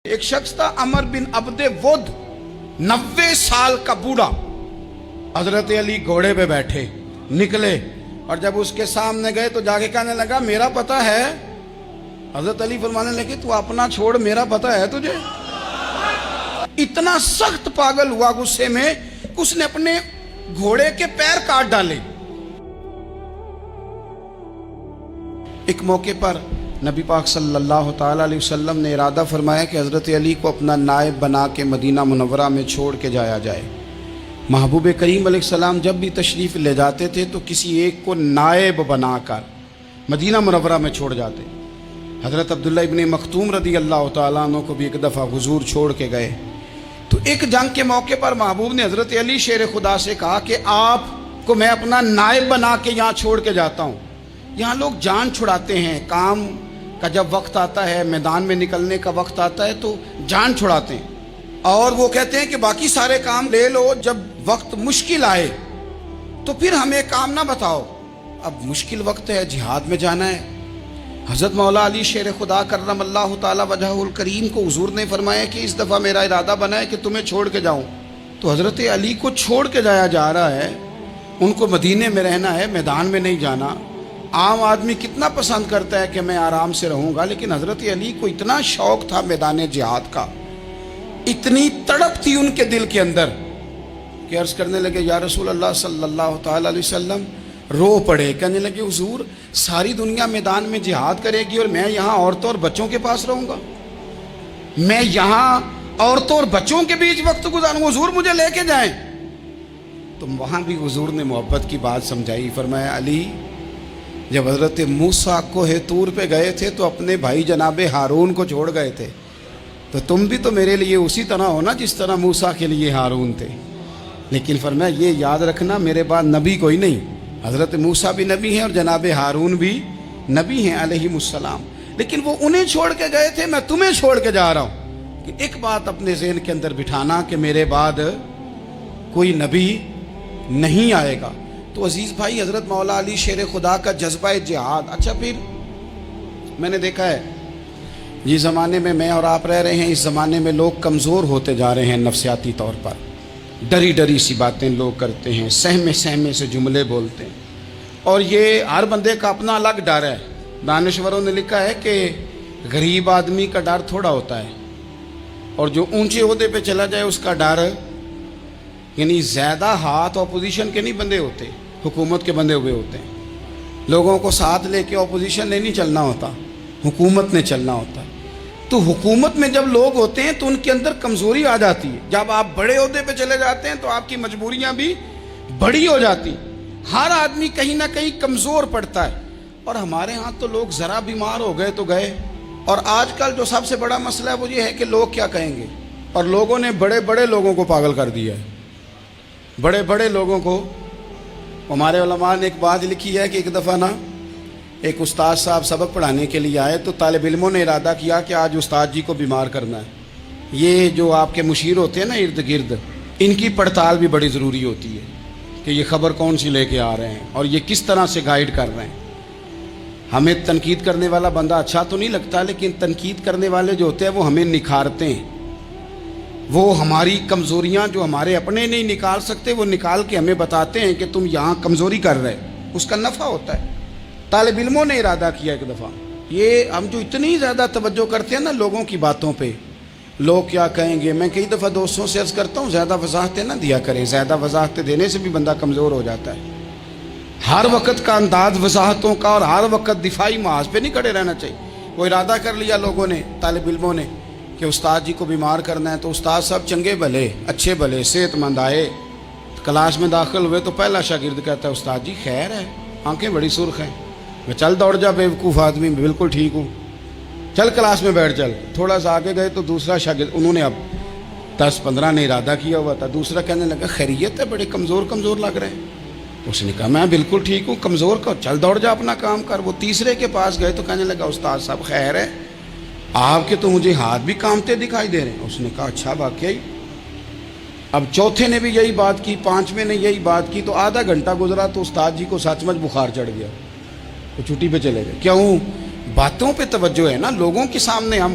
ایک شخص تھا عمر بن عبد ود، 90 سال کا بوڑھا، حضرت علی گھوڑے پہ بیٹھے نکلے اور جب اس کے سامنے گئے تو جا کے کہنے لگا میرا پتہ ہے۔ حضرت علی فرمانے لگے تو اپنا چھوڑ، میرا پتہ ہے تجھے؟ اتنا سخت پاگل ہوا غصے میں کہ اس نے اپنے گھوڑے کے پیر کاٹ ڈالے۔ ایک موقع پر نبی پاک صلی اللہ تعالی علیہ وسلم نے ارادہ فرمایا کہ حضرت علی کو اپنا نائب بنا کے مدینہ منورہ میں چھوڑ کے جایا جائے۔ محبوب کریم علیہ السلام جب بھی تشریف لے جاتے تھے تو کسی ایک کو نائب بنا کر مدینہ منورہ میں چھوڑ جاتے۔ حضرت عبداللہ ابن مختوم رضی اللہ تعالیٰ عنہ کو بھی ایک دفعہ حضور چھوڑ کے گئے تو ایک جنگ کے موقع پر محبوب نے حضرت علی شیر خدا سے کہا کہ آپ کو میں اپنا نائب بنا کے یہاں چھوڑ کے جاتا ہوں۔ یہاں لوگ جان چھڑاتے ہیں، کام کا جب وقت آتا ہے، میدان میں نکلنے کا وقت آتا ہے تو جان چھڑاتے ہیں، اور وہ کہتے ہیں کہ باقی سارے کام لے لو، جب وقت مشکل آئے تو پھر ہمیں کام نہ بتاؤ۔ اب مشکل وقت ہے، جہاد میں جانا ہے۔ حضرت مولا علی شیر خدا کرم اللہ تعالی وجہہ الکریم کو حضور نے فرمایا کہ اس دفعہ میرا ارادہ بنا ہے کہ تمہیں چھوڑ کے جاؤں۔ تو حضرت علی کو چھوڑ کے جایا جا رہا ہے، ان کو مدینے میں رہنا ہے، میدان میں نہیں جانا۔ عام آدمی کتنا پسند کرتا ہے کہ میں آرام سے رہوں گا، لیکن حضرت علی کو اتنا شوق تھا میدان جہاد کا، اتنی تڑپ تھی ان کے دل کے اندر کہ عرض کرنے لگے یا رسول اللہ صلی اللہ تعالی علیہ وسلم، رو پڑے، کہنے لگے حضور ساری دنیا میدان میں جہاد کرے گی اور میں یہاں عورتوں اور بچوں کے پاس رہوں گا، میں یہاں عورتوں اور بچوں کے بیچ وقت گزاروں، حضور مجھے لے کے جائیں۔ تو وہاں بھی حضور نے محبت کی بات سمجھائی، فرمایا علی جب حضرت موسیٰ کوہ طور پہ گئے تھے تو اپنے بھائی جناب ہارون کو چھوڑ گئے تھے، تو تم بھی تو میرے لیے اسی طرح ہو نا جس طرح موسیٰ کے لیے ہارون تھے۔ لیکن فرمایا یہ یاد رکھنا میرے بعد نبی کوئی نہیں، حضرت موسیٰ بھی نبی ہیں اور جناب ہارون بھی نبی ہیں علیہم السلام، لیکن وہ انہیں چھوڑ کے گئے تھے، میں تمہیں چھوڑ کے جا رہا ہوں۔ کہ ایک بات اپنے ذہن کے اندر بٹھانا کہ میرے بعد کوئی نبی نہیں آئے گا۔ تو عزیز بھائی، حضرت مولا علی شیر خدا کا جذبہ جہاد، اچھا پھر میں نے دیکھا ہے جس زمانے میں میں اور آپ رہ رہے ہیں، اس زمانے میں لوگ کمزور ہوتے جا رہے ہیں نفسیاتی طور پر، ڈری ڈری سی باتیں لوگ کرتے ہیں، سہمے سہمے سے جملے بولتے ہیں، اور یہ ہر بندے کا اپنا الگ ڈر ہے۔ دانشوروں نے لکھا ہے کہ غریب آدمی کا ڈر تھوڑا ہوتا ہے اور جو اونچے عہدے پہ چلا جائے اس کا ڈر، یعنی زیادہ ہاتھ اپوزیشن کے نہیں بندے ہوتے، حکومت کے بندے ہوئے ہوتے ہیں۔ لوگوں کو ساتھ لے کے اپوزیشن نے نہیں چلنا ہوتا، حکومت نے چلنا ہوتا ہے۔ تو حکومت میں جب لوگ ہوتے ہیں تو ان کے اندر کمزوری آ جاتی ہے، جب آپ بڑے عہدے پہ چلے جاتے ہیں تو آپ کی مجبوریاں بھی بڑی ہو جاتی ہیں، ہر آدمی کہیں نہ کہیں کمزور پڑتا ہے۔ اور ہمارے ہاں تو لوگ ذرا بیمار ہو گئے تو گئے، اور آج کل جو سب سے بڑا مسئلہ ہے وہ یہ ہے کہ لوگ کیا کہیں گے، اور لوگوں نے بڑے بڑے لوگوں کو پاگل کر دیا ہے، بڑے بڑے لوگوں کو۔ ہمارے علماء نے ایک بات لکھی ہے کہ ایک دفعہ نا ایک استاد صاحب سبق پڑھانے کے لیے آئے تو طالب علموں نے ارادہ کیا کہ آج استاد جی کو بیمار کرنا ہے۔ یہ جو آپ کے مشیر ہوتے ہیں نا ارد گرد، ان کی پڑتال بھی بڑی ضروری ہوتی ہے کہ یہ خبر کون سی لے کے آ رہے ہیں اور یہ کس طرح سے گائیڈ کر رہے ہیں۔ ہمیں تنقید کرنے والا بندہ اچھا تو نہیں لگتا، لیکن تنقید کرنے والے جو ہوتے ہیں وہ ہمیں نکھارتے ہیں، وہ ہماری کمزوریاں جو ہمارے اپنے نہیں نکال سکتے وہ نکال کے ہمیں بتاتے ہیں کہ تم یہاں کمزوری کر رہے، اس کا نفع ہوتا ہے۔ طالب علموں نے ارادہ کیا ایک دفعہ، یہ ہم جو اتنی زیادہ توجہ کرتے ہیں نا لوگوں کی باتوں پہ، لوگ کیا کہیں گے، میں کئی دفعہ دوستوں سے عرض کرتا ہوں زیادہ وضاحتیں نہ دیا کریں، زیادہ وضاحتیں دینے سے بھی بندہ کمزور ہو جاتا ہے۔ ہر وقت کا انداز وضاحتوں کا اور ہر وقت دفاعی محاذ پہ نہیں کھڑے رہنا چاہیے۔ وہ ارادہ کر لیا لوگوں نے، طالب علموں نے، کہ استاد جی کو بیمار کرنا ہے، تو استاد صاحب چنگے بھلے اچھے بھلے صحت مند آئے، کلاس میں داخل ہوئے تو پہلا شاگرد کہتا ہے استاد جی خیر ہے، آنکھیں بڑی سرخ ہیں۔ میں چل دوڑ جا بیوقوف آدمی، میں بالکل ٹھیک ہوں، چل کلاس میں بیٹھ چل۔ تھوڑا سا آگے گئے تو دوسرا شاگرد، انہوں نے اب 10-15 نے ارادہ کیا ہوا تھا، دوسرا کہنے لگا خیریت ہے، بڑے کمزور کمزور لگ رہے ہیں۔ اس نے کہا میں بالکل ٹھیک ہوں، کمزور کا چل دوڑ جا اپنا کام کر۔ وہ تیسرے کے پاس گئے تو کہنے لگا استاد صاحب خیر ہے، آپ کے تو مجھے ہاتھ بھی کامتے دکھائی دے رہے ہیں۔ اس نے کہا اچھا واقعی۔ اب چوتھے نے بھی یہی بات کی، پانچویں نے یہی بات کی، تو آدھا گھنٹہ گزرا تو استاد جی کو سچ مچ بخار چڑھ گیا، وہ چھٹی پہ چلے گئے۔ کیوں؟ باتوں پہ توجہ ہے نا، لوگوں کے سامنے ہم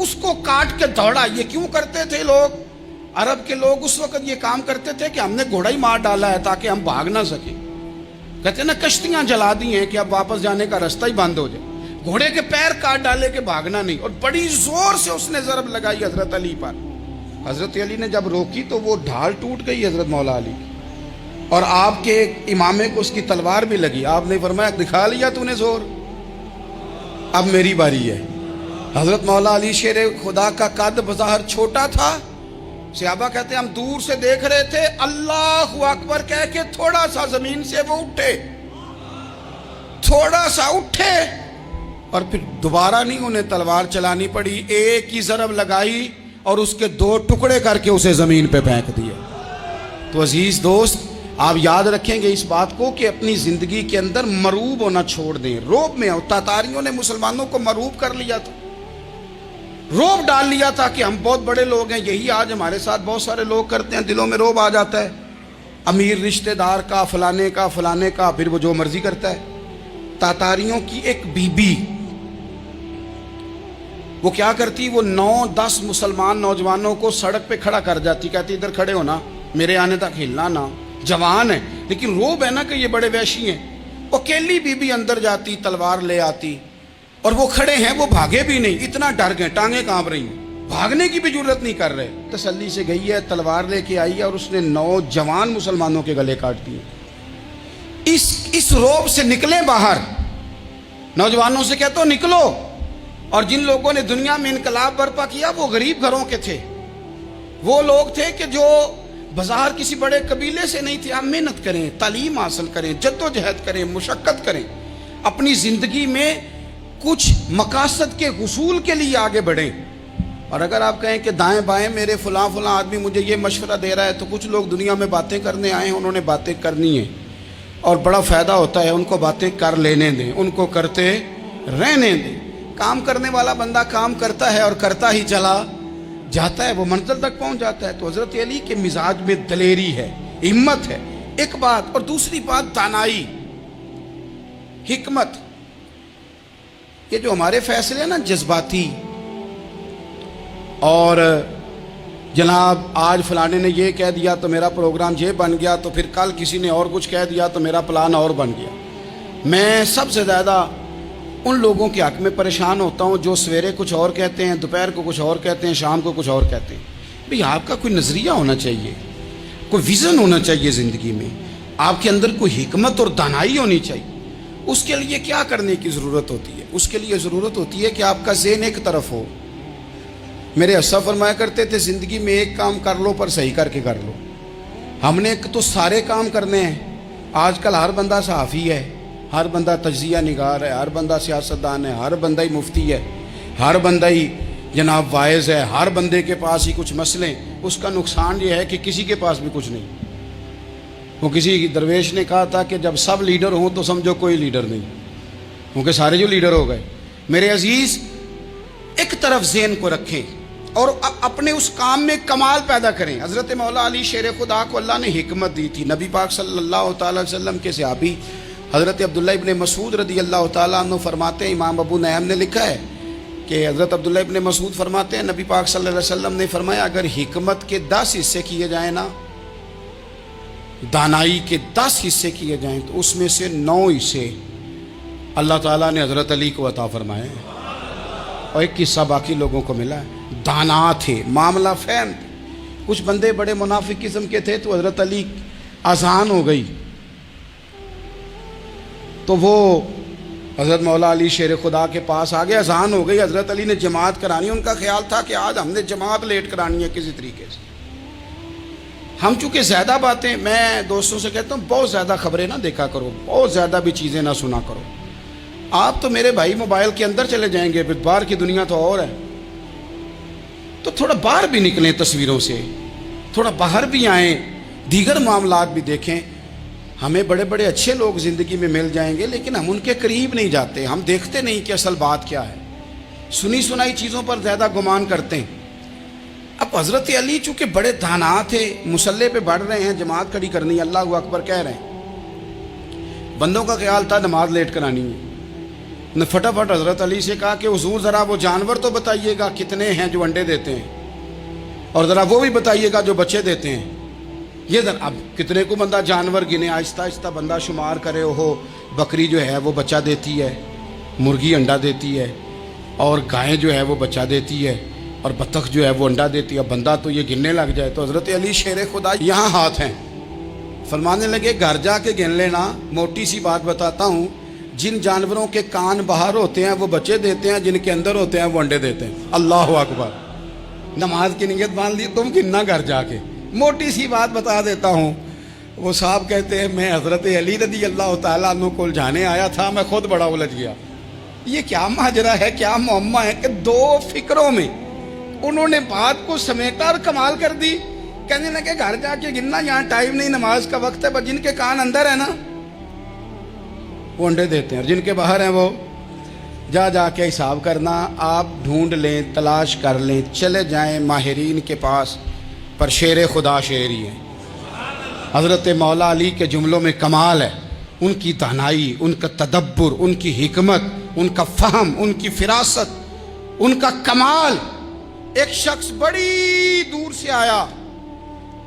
اس کو کاٹ کے دوڑا. یہ کیوں کرتے تھے لوگ؟ عرب کے لوگ اس وقت یہ کام کرتے تھے کہ ہم نے گھوڑا ہی مار ڈالا ہے تاکہ ہم بھاگ نہ سکیں. کہتے ہیں نا کشتیاں جلا دی ہیں کہ اب واپس جانے کا راستہ ہی بند ہو جائے. گھوڑے کے پیر کاٹ ڈالے کہ بھاگنا نہیں. اور بڑی زور سے اس نے ضرب لگائی حضرت علی پر. حضرت علی نے جب روکی تو وہ ڈھال ٹوٹ گئی حضرت مولا علی کی, اور آپ کے امامے کو اس کی تلوار بھی لگی. آپ نے فرمایا دکھا لیا تو نے زور, اب میری باری ہے. حضرت مولا علی شیر خدا کا قد بظاہر چھوٹا تھا. صحابہ کہتے ہیں ہم دور سے دیکھ رہے تھے, اللہ اکبر کہہ کے تھوڑا سا زمین سے وہ اٹھے, تھوڑا سا اٹھے, اور پھر دوبارہ نہیں انہیں تلوار چلانی پڑی. ایک ہی ضرب لگائی اور اس کے 2 ٹکڑے کر کے اسے زمین پہ پھینک دیے. تو عزیز دوست, آپ یاد رکھیں گے اس بات کو کہ اپنی زندگی کے اندر مروب ہونا چھوڑ دیں. روب میں تاتاریوں نے مسلمانوں کو مروب کر لیا تھا, روب ڈال لیا تھا کہ ہم بہت بڑے لوگ ہیں. یہی آج ہمارے ساتھ بہت سارے لوگ کرتے ہیں. دلوں میں روب آ جاتا ہے, امیر رشتہ دار کا, فلانے کا, پھر وہ جو مرضی کرتا ہے. تاتاریوں کی ایک بی بی وہ کیا کرتی, وہ 9-10 مسلمان نوجوانوں کو سڑک پہ کھڑا کر جاتی. کہتی ادھر کھڑے ہونا, میرے آنے تک ہلنا نہ. جوان ہے لیکن روب ہے نا کہ یہ بڑے وحشی ہیں. اکیلی بی بی اندر جاتی, تلوار لے آتی, اور وہ کھڑے ہیں, وہ بھاگے بھی نہیں, اتنا ڈر گئے, ٹانگیں کانپ رہی ہیں, بھاگنے کی بھی جرت نہیں کر رہے. تسلی سے گئی ہے, تلوار لے کے آئی ہے, اور اس نے 9 جوان مسلمانوں کے گلے کاٹ دیے. اس روب سے نکلیں باہر. نوجوانوں سے کہتا ہوں نکلو. اور جن لوگوں نے دنیا میں انقلاب برپا کیا وہ غریب گھروں کے تھے. وہ لوگ تھے کہ جو بظاہر کسی بڑے قبیلے سے نہیں تھے. ہم محنت کریں, تعلیم حاصل کریں, جد و جہد کریں, مشقت کریں, اپنی زندگی میں کچھ مقاصد کے حصول کے لیے آگے بڑھیں. اور اگر آپ کہیں کہ دائیں بائیں میرے فلاں آدمی مجھے یہ مشورہ دے رہا ہے, تو کچھ لوگ دنیا میں باتیں کرنے آئے ہیں, انہوں نے باتیں کرنی ہیں اور بڑا فائدہ ہوتا ہے. ان کو باتیں کر لینے دیں, ان کو کرتے رہنے دیں. کام کرنے والا بندہ کام کرتا ہے اور کرتا ہی چلا جاتا ہے, وہ منزل تک پہنچ جاتا ہے. تو حضرت علی کے مزاج میں دلیری ہے, ہمت ہے, ایک بات. اور دوسری بات دانائی, حکمت. یہ جو ہمارے فیصلے ہیں نا جذباتی, اور جناب آج فلانے نے یہ کہہ دیا تو میرا پروگرام یہ بن گیا, تو پھر کل کسی نے اور کچھ کہہ دیا تو میرا پلان اور بن گیا. میں سب سے زیادہ ان لوگوں کے حق میں پریشان ہوتا ہوں جو سویرے کچھ اور کہتے ہیں, دوپہر کو کچھ اور کہتے ہیں, شام کو کچھ اور کہتے ہیں. بھئی آپ کا کوئی نظریہ ہونا چاہیے, کوئی ویژن ہونا چاہیے زندگی میں, آپ کے اندر کوئی حکمت اور دانائی ہونی چاہیے. اس کے لیے کیا کرنے کی ضرورت ہوتی ہے؟ اس کے لیے ضرورت ہوتی ہے کہ آپ کا ذہن ایک طرف ہو. میرے اسا فرمایا کرتے تھے زندگی میں ایک کام کر لو پر صحیح کر کے کر لو. ہم نے تو سارے کام کرنے ہیں. آج کل ہر بندہ صحافی ہے, ہر بندہ تجزیہ نگار ہے, ہر بندہ سیاستدان ہے, ہر بندہ ہی مفتی ہے, ہر بندہ ہی جناب واعظ ہے, ہر بندے کے پاس ہی کچھ مسئلے. اس کا نقصان یہ ہے کہ کسی کے پاس بھی کچھ نہیں. وہ کسی درویش نے کہا تھا کہ جب سب لیڈر ہوں تو سمجھو کوئی لیڈر نہیں, کیونکہ سارے جو لیڈر ہو گئے. میرے عزیز, ایک طرف ذہن کو رکھیں اور اپنے اس کام میں کمال پیدا کریں. حضرت مولا علی شیر خدا کو اللہ نے حکمت دی تھی. نبی پاک صلی اللہ تعالی وسلم کے صحابی حضرت عبداللہ ابن مسعود رضی اللہ تعالیٰ عنہ فرماتے ہیں, امام ابو نعیم نے لکھا ہے کہ حضرت عبداللہ ابن مسعود فرماتے ہیں نبی پاک صلی اللہ علیہ وسلم نے فرمایا اگر حکمت کے 10 حصے کیے جائیں نا, دانائی کے 10 حصے کیے جائیں, تو اس میں سے 9 حصے اللہ تعالیٰ نے حضرت علی کو عطا فرمائے ہیں, اور ایک حصہ باقی لوگوں کو ملا ہے. دانا تھے, معاملہ فہم تھے. کچھ بندے بڑے منافق قسم کے تھے, تو حضرت علی آسان ہو گئی, تو وہ حضرت مولا علی شیر خدا کے پاس آگے, اذان ہو گئی, حضرت علی نے جماعت کرانی. ان کا خیال تھا کہ آج ہم نے جماعت لیٹ کرانی ہے کسی طریقے سے. ہم چونکہ زیادہ باتیں, میں دوستوں سے کہتا ہوں بہت زیادہ خبریں نہ دیکھا کرو, بہت زیادہ بھی چیزیں نہ سنا کرو. آپ تو میرے بھائی موبائل کے اندر چلے جائیں گے, پھر باہر کی دنیا تو اور ہے. تو تھوڑا باہر بھی نکلیں تصویروں سے, تھوڑا باہر بھی آئیں, دیگر معاملات بھی دیکھیں. ہمیں بڑے بڑے اچھے لوگ زندگی میں مل جائیں گے, لیکن ہم ان کے قریب نہیں جاتے. ہم دیکھتے نہیں کہ اصل بات کیا ہے, سنی سنائی چیزوں پر زیادہ گمان کرتے ہیں. اب حضرت علی چونکہ بڑے دانا تھے, مسلح پہ بڑھ رہے ہیں, جماعت کھڑی کرنی ہے, اللہ اکبر کہہ رہے ہیں. بندوں کا خیال تھا نماز لیٹ کرانی ہے. نے فٹافٹ حضرت علی سے کہا کہ حضور ذرا وہ جانور تو بتائیے گا کتنے ہیں جو انڈے دیتے ہیں، اور ذرا وہ بھی بتائیے گا جو بچے دیتے ہیں۔ یہ ذرا اب کتنے کو بندہ جانور گنے، آہستہ آہستہ بندہ شمار کرے، ہو بکری جو ہے وہ بچہ دیتی ہے، مرغی انڈا دیتی ہے، اور گائیں جو ہے وہ بچہ دیتی ہے، اور بطخ جو ہے وہ انڈا دیتی ہے۔ بندہ تو یہ گننے لگ جائے تو حضرت علی شیر خدا یہاں ہاتھ ہیں، فرمانے لگے گھر جا کے گن لینا، موٹی سی بات بتاتا ہوں، جن جانوروں کے کان باہر ہوتے ہیں وہ بچے دیتے ہیں، جن کے اندر ہوتے ہیں وہ انڈے دیتے ہیں۔ اللہ اکبر، نماز کی نیت باندھ لی، تم گننا گھر جا کے۔ موٹی سی بات بتا دیتا ہوں، وہ صاحب کہتے ہیں میں حضرت علی رضی اللہ تعالیٰ عنہ کو الجھانے آیا تھا، میں خود بڑا الجھ گیا۔ یہ کیا ماجرا ہے، کیا معمہ ہے کہ دو فکروں میں انہوں نے بات کو سمیٹا اور کمال کر دی۔ کہنے لگے گھر جا کے گننا، یہاں ٹائم نہیں، نماز کا وقت ہے، پر جن کے کان اندر ہے نا وہ انڈے دیتے ہیں، اور جن کے باہر ہیں وہ جا کے حساب کرنا۔ آپ ڈھونڈ لیں، تلاش کر لیں، چلے جائیں ماہرین کے پاس، پر شیر خدا شیر ہی ہے۔ حضرت مولا علی کے جملوں میں کمال ہے، ان کی دانائی، ان کا تدبر، ان کی حکمت، ان کا فہم، ان کی فراست، ان کا کمال۔ ایک شخص بڑی دور سے آیا،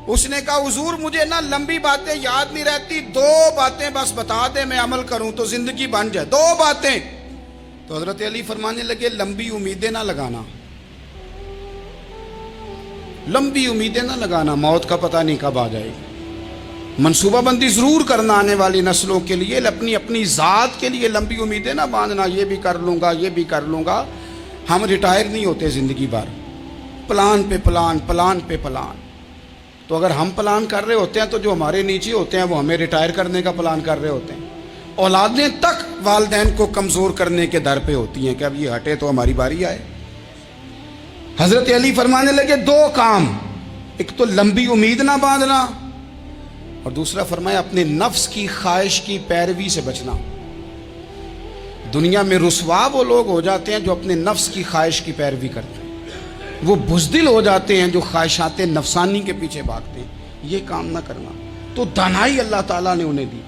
اس نے کہا حضور مجھے نا لمبی باتیں یاد نہیں رہتی، دو باتیں بس بتا دیں میں عمل کروں تو زندگی بن جائے، دو باتیں۔ تو حضرت علی فرمانے لگے لمبی امیدیں نہ لگانا، لمبی امیدیں نہ لگانا، موت کا پتہ نہیں کب آ جائے گی۔ منصوبہ بندی ضرور کرنا آنے والی نسلوں کے لیے، اپنی ذات کے لیے لمبی امیدیں نہ باندھنا، یہ بھی کر لوں گا، یہ بھی کر لوں گا۔ ہم ریٹائر نہیں ہوتے زندگی بھر، پلان پہ پلان، پلان پہ پلان۔ تو اگر ہم پلان کر رہے ہوتے ہیں تو جو ہمارے نیچے ہوتے ہیں وہ ہمیں ریٹائر کرنے کا پلان کر رہے ہوتے ہیں۔ اولادیں تک والدین کو کمزور کرنے کے در پہ ہوتی ہیں کہ اب یہ ہٹے تو ہماری باری آئے۔ حضرت علی فرمانے لگے دو کام، ایک تو لمبی امید نہ باندھنا، اور دوسرا فرمایا اپنے نفس کی خواہش کی پیروی سے بچنا۔ دنیا میں رسوا وہ لوگ ہو جاتے ہیں جو اپنے نفس کی خواہش کی پیروی کرتے ہیں، وہ بزدل ہو جاتے ہیں جو خواہشات نفسانی کے پیچھے بھاگتے ہیں۔ یہ کام نہ کرنا، تو دانائی اللہ تعالیٰ نے انہیں دی۔